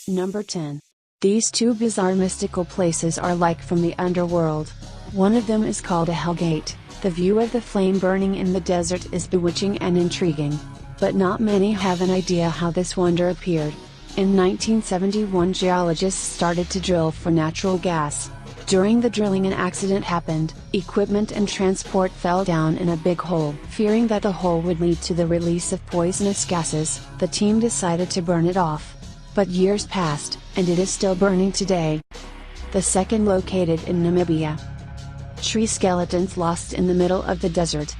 Number 10. These two bizarre mystical places are like from the underworld. One of them is called a Hell Gate. The view of the flame burning in the desert is bewitching and intriguing. But not many have an idea how this wonder appeared. In 1971, geologists started to drill for natural gas. During the drilling, an accident happened. Equipment and transport fell down in a big hole. Fearing that the hole would lead to the release of poisonous gases, the team decided to burn it off. But years passed, and it is still burning today. The second, located in Namibia. Tree skeletons lost in the middle of the desert.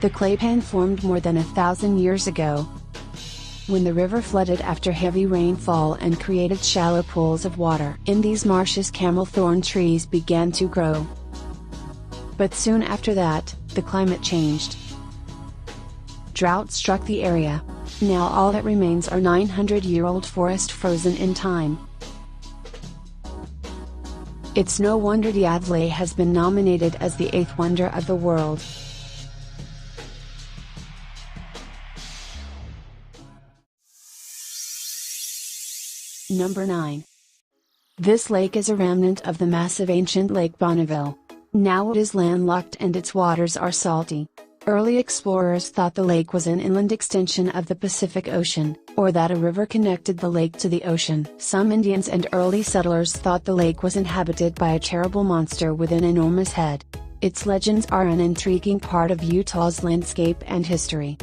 The clay pan formed more than 1,000 years ago, when the river flooded after heavy rainfall and created shallow pools of water. In these marshes, camel thorn trees began to grow. But soon after that, the climate changed. Drought struck the area. Now all that remains are 900-year-old forest frozen in time. It's no wonder Yavle has been nominated as the 8th wonder of the world. Number 9. This lake is a remnant of the massive ancient Lake Bonneville. Now it is landlocked and its waters are salty. Early explorers thought the lake was an inland extension of the Pacific Ocean, or that a river connected the lake to the ocean. Some Indians and early settlers thought the lake was inhabited by a terrible monster with an enormous head. Its legends are an intriguing part of Utah's landscape and history.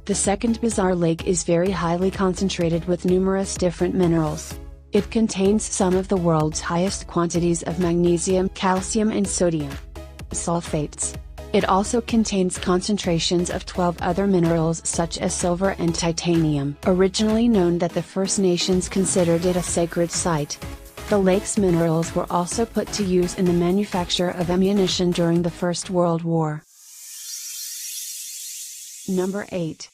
The second bizarre lake is very highly concentrated with numerous different minerals. It contains some of the world's highest quantities of magnesium, calcium and sodium sulfates. It also contains concentrations of 12 other minerals such as silver and titanium. Originally known that the First Nations considered it a sacred site. The lake's minerals were also put to use in the manufacture of ammunition during the First World War. Number 8.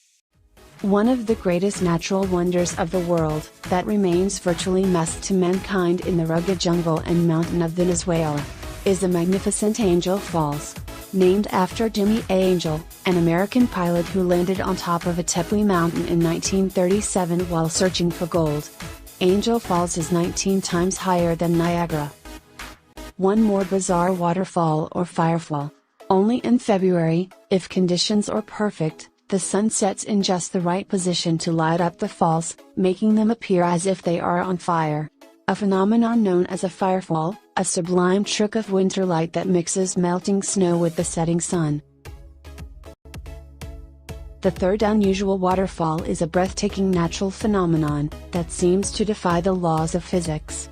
One of the greatest natural wonders of the world, that remains virtually masked to mankind in the rugged jungle and mountain of Venezuela, is the magnificent Angel Falls. Named after Jimmy A. Angel, an American pilot who landed on top of a Tepuy mountain in 1937 while searching for gold. Angel Falls is 19 times higher than Niagara. One more bizarre waterfall or firefall. Only in February, if conditions are perfect, the sun sets in just the right position to light up the falls, making them appear as if they are on fire. A phenomenon known as a firefall, a sublime trick of winter light that mixes melting snow with the setting sun. The third unusual waterfall is a breathtaking natural phenomenon that seems to defy the laws of physics.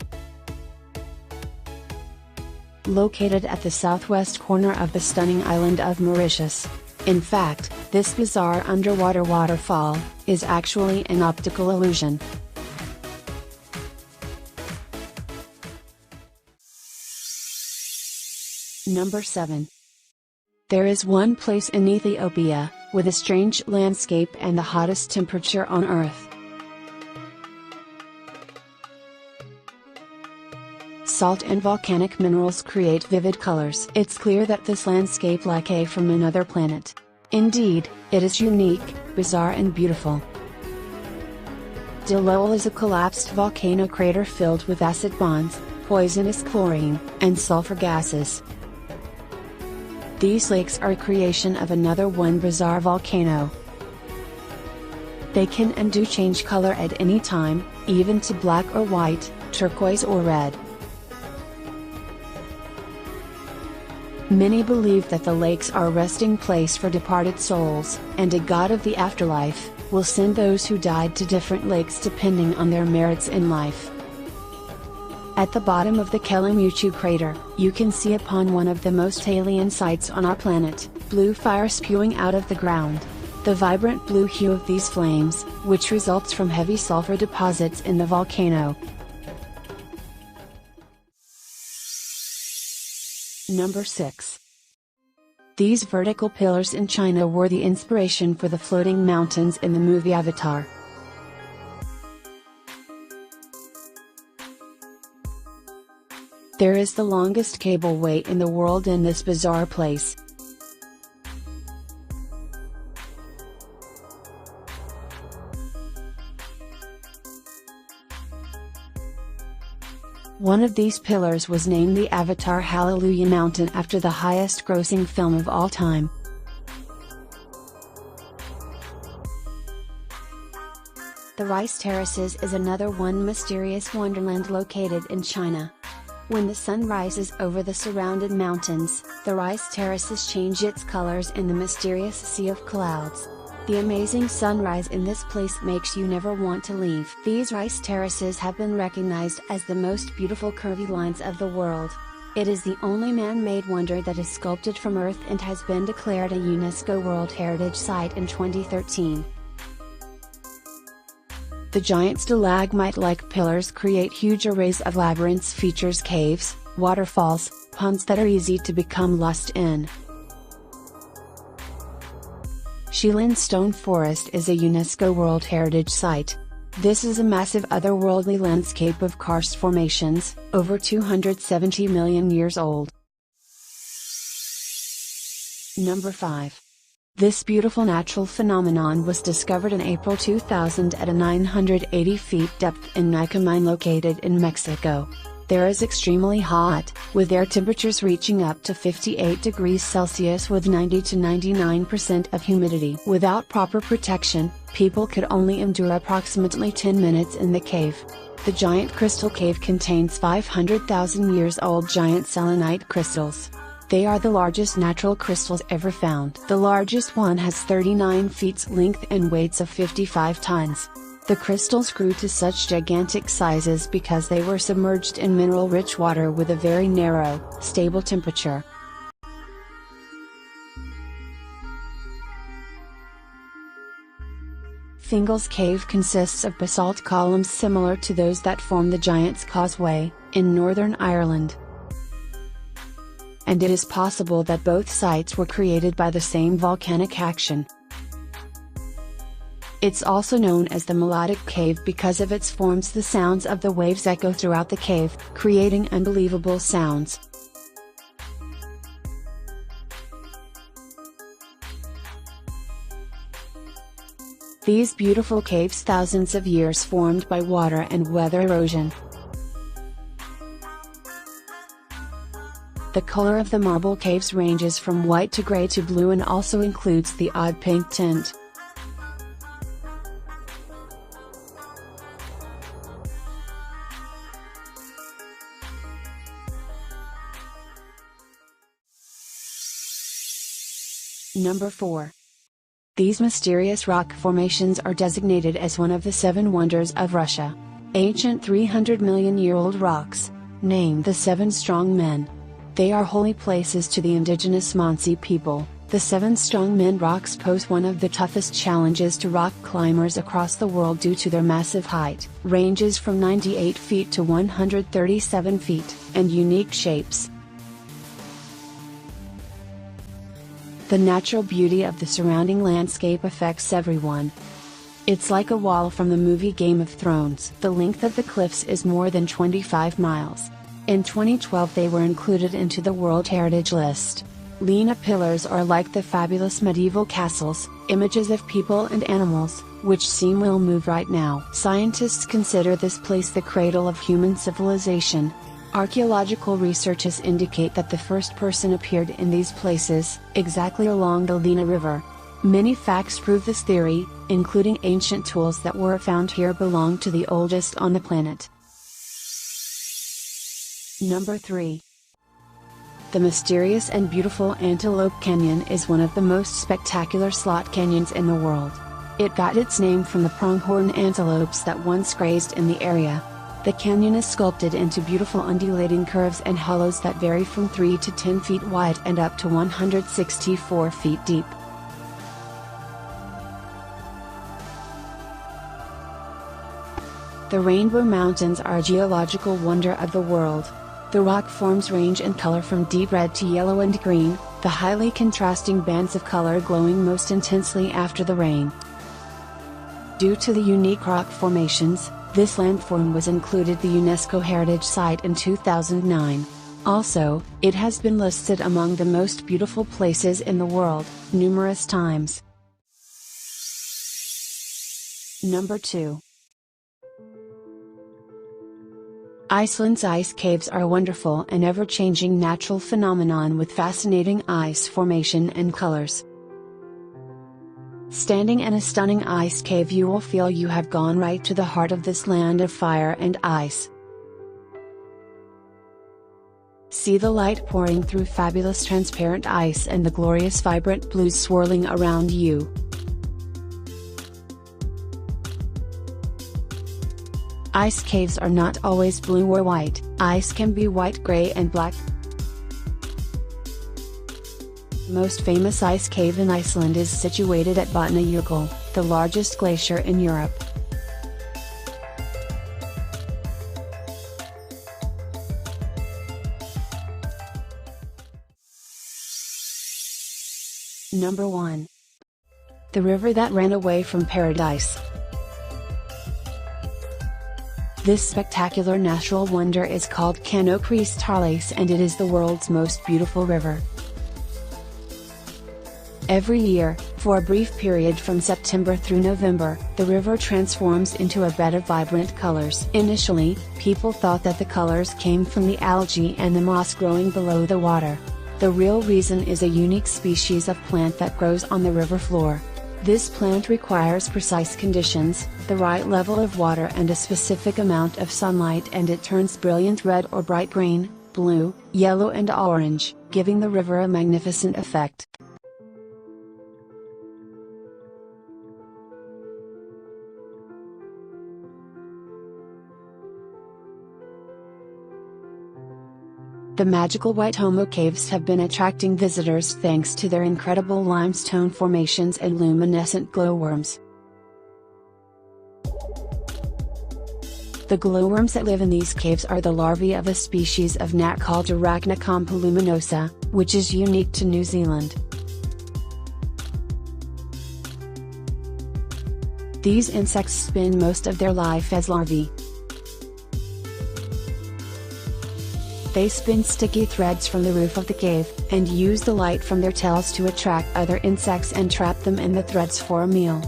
Located at the southwest corner of the stunning island of Mauritius. In fact, this bizarre underwater waterfall is actually an optical illusion. Number 7. There is one place in Ethiopia, with a strange landscape and the hottest temperature on Earth. Salt and volcanic minerals create vivid colors. It's clear that this landscape like a from another planet. Indeed, it is unique, bizarre and beautiful. Dilol is a collapsed volcano crater filled with acid bonds, poisonous chlorine, and sulfur gases. These lakes are a creation of another one bizarre volcano. They can and do change color at any time, even to black or white, turquoise or red. Many believe that the lakes are a resting place for departed souls, and a god of the afterlife will send those who died to different lakes depending on their merits in life. At the bottom of the Kelimutu crater, you can see upon one of the most alien sights on our planet, blue fire spewing out of the ground. The vibrant blue hue of these flames, which results from heavy sulfur deposits in the volcano. Number 6. These vertical pillars in China were the inspiration for the floating mountains in the movie Avatar. There is the longest cableway in the world in this bizarre place. One of these pillars was named the Avatar Hallelujah Mountain after the highest grossing film of all time. The Rice Terraces is another one mysterious wonderland located in China. When the sun rises over the surrounded mountains, the rice terraces change its colors in the mysterious sea of clouds. The amazing sunrise in this place makes you never want to leave. These rice terraces have been recognized as the most beautiful curvy lines of the world. It is the only man-made wonder that is sculpted from earth and has been declared a UNESCO World Heritage Site in 2013. The giant stalagmite-like pillars create huge arrays of labyrinths, features caves, waterfalls, ponds that are easy to become lost in. Shilin Stone Forest is a UNESCO World Heritage Site. This is a massive otherworldly landscape of karst formations, over 270 million years old. Number 5. This beautiful natural phenomenon was discovered in April 2000 at a 980 feet depth in Nica mine located in Mexico. There is extremely hot, with air temperatures reaching up to 58 degrees Celsius with 90 to 99% of humidity. Without proper protection, people could only endure approximately 10 minutes in the cave. The giant crystal cave contains 500,000 years old giant selenite crystals. They are the largest natural crystals ever found. The largest one has 39 feet length and weights of 55 tons. The crystals grew to such gigantic sizes because they were submerged in mineral-rich water with a very narrow, stable temperature. Fingal's Cave consists of basalt columns similar to those that form the Giant's Causeway, in Northern Ireland. And it is possible that both sites were created by the same volcanic action. It's also known as the Melodic Cave because of its forms. The sounds of the waves echo throughout the cave, creating unbelievable sounds. These beautiful caves, thousands of years formed by water and weather erosion. The color of the marble caves ranges from white to gray to blue and also includes the odd pink tint. Number 4. These mysterious rock formations are designated as one of the 7 wonders of Russia. Ancient 300-million-year-old rocks, named the 7 Strong Men. They are holy places to the indigenous Mansi people. The 7 Strong Men rocks pose one of the toughest challenges to rock climbers across the world due to their massive height, ranges from 98 feet to 137 feet, and unique shapes. The natural beauty of the surrounding landscape affects everyone. It's like a wall from the movie Game of Thrones. The length of the cliffs is more than 25 miles. In 2012 they were included into the World Heritage List. Lena pillars are like the fabulous medieval castles, images of people and animals, which seem will move right now. Scientists consider this place the cradle of human civilization. Archaeological researches indicate that the first person appeared in these places, exactly along the Lena River. Many facts prove this theory, including ancient tools that were found here belong to the oldest on the planet. Number 3. The mysterious and beautiful Antelope Canyon is one of the most spectacular slot canyons in the world. It got its name from the pronghorn antelopes that once grazed in the area. The canyon is sculpted into beautiful undulating curves and hollows that vary from 3 to 10 feet wide and up to 164 feet deep. The Rainbow Mountains are a geological wonder of the world. The rock forms range in color from deep red to yellow and green, the highly contrasting bands of color glowing most intensely after the rain. Due to the unique rock formations, this landform was included the UNESCO Heritage Site in 2009. Also, it has been listed among the most beautiful places in the world, numerous times. Number 2. Iceland's ice caves are a wonderful and ever-changing natural phenomenon with fascinating ice formation and colors. Standing in a stunning ice cave, you will feel you have gone right to the heart of this land of fire and ice. See the light pouring through fabulous transparent ice and the glorious vibrant blues swirling around you. Ice caves are not always blue or white, ice can be white, gray and black. Most famous ice cave in Iceland is situated at Vatnajökull, the largest glacier in Europe. Number 1. The river that ran away from paradise. This spectacular natural wonder is called Kanokristalis and it is the world's most beautiful river. Every year, for a brief period from September through November, the river transforms into a bed of vibrant colors. Initially, people thought that the colors came from the algae and the moss growing below the water. The real reason is a unique species of plant that grows on the river floor. This plant requires precise conditions, the right level of water and a specific amount of sunlight, and it turns brilliant red or bright green, blue, yellow and orange, giving the river a magnificent effect. The magical White Homo caves have been attracting visitors thanks to their incredible limestone formations and luminescent glowworms. The glowworms that live in these caves are the larvae of a species of gnat called Arachnocompha luminosa, which is unique to New Zealand. These insects spend most of their life as larvae. They spin sticky threads from the roof of the cave, and use the light from their tails to attract other insects and trap them in the threads for a meal.